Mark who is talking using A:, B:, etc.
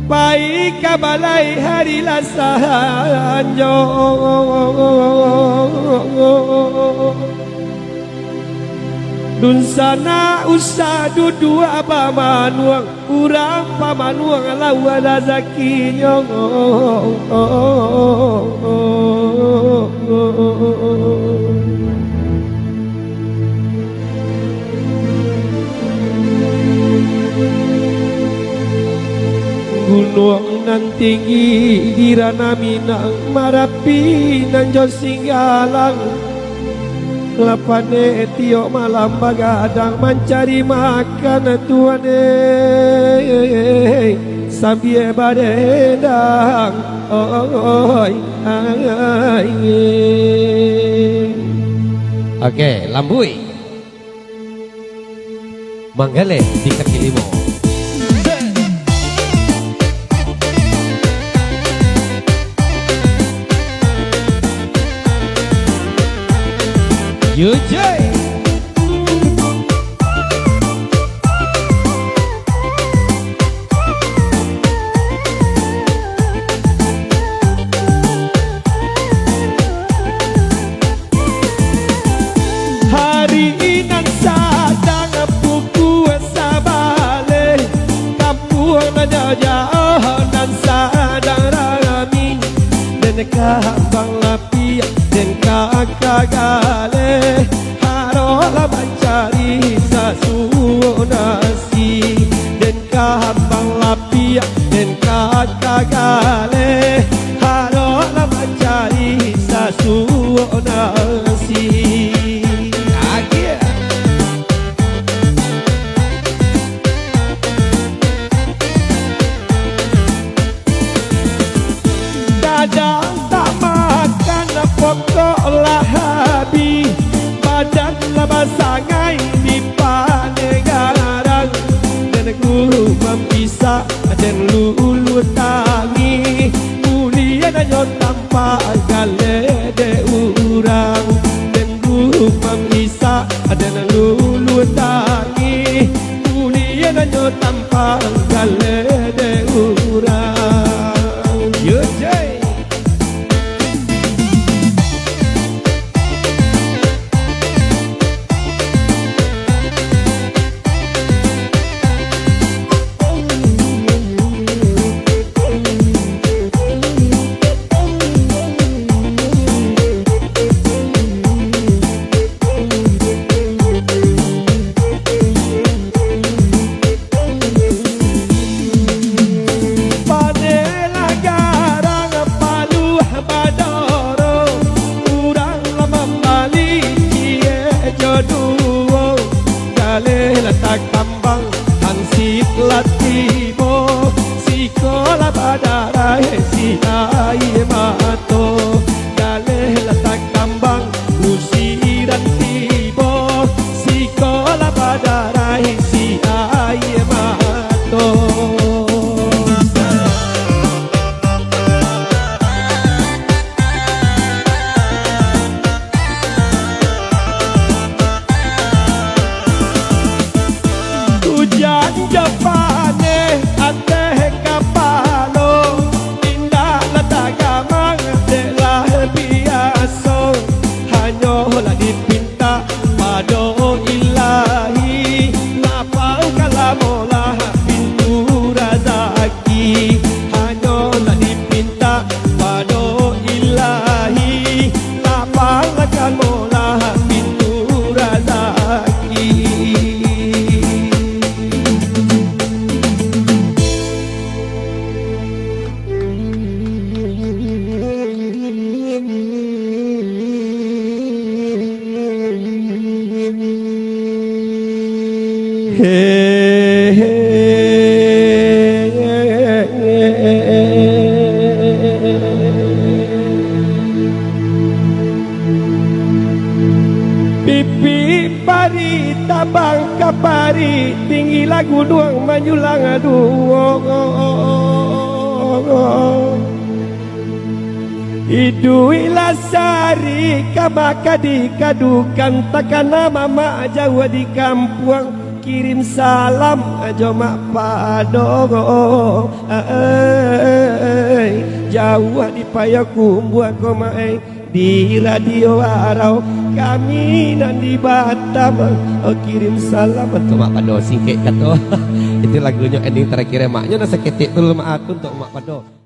A: baik kabalai hari lasanjo dun sana usah dudua pamanuang urang pamanuang lawan zakinya gunung nan tinggi dirana minang marapi nan jos singgalang lapane tiok malam bagadang mencari makan tuane sambil badedang oi ai. Oke, lambui manggale di kaki limo. Yujay hari inan sadang puku sabale kampung jauh nan sadang rami dan kabang lapi dan kakagale harola mencari sasuo nasi dan kabang lapi dan kakagale harola mencari sasuo nasi. Dadang tak makan pokok lahabi badan labasangai di panegarang dan guru mempisah dan lulu tangi mulia dan tanpa gale de urang dan guru mempisah dan lulu tangi mulia dan tanpa gale de urang. Yujay letak tambang hansip latibo sikola badarai si ai mato gale letak tambang usiran tibo sikola badarai si ai mato. Hujan Japane ateh kapalo indah latagamang telah biasa hanya lah dipinta pado ilahi lapau kalamolah pintu razaki hanya lah dipinta pado ilahi lapau kalamolah pintu razaki. Pipi pari tabang kapari tinggi lagu doang majulang aduh Idui lasari kamaka di kadukan takana mama jawa di kampung kirim salam aja mak pado jauh di payaku buat komae di radio arau kami nan di Batam kirim salam untuk mak pado singkek kata itu lagunya ending terakhir maknya nasa ketik dulu mak aku untuk mak pado.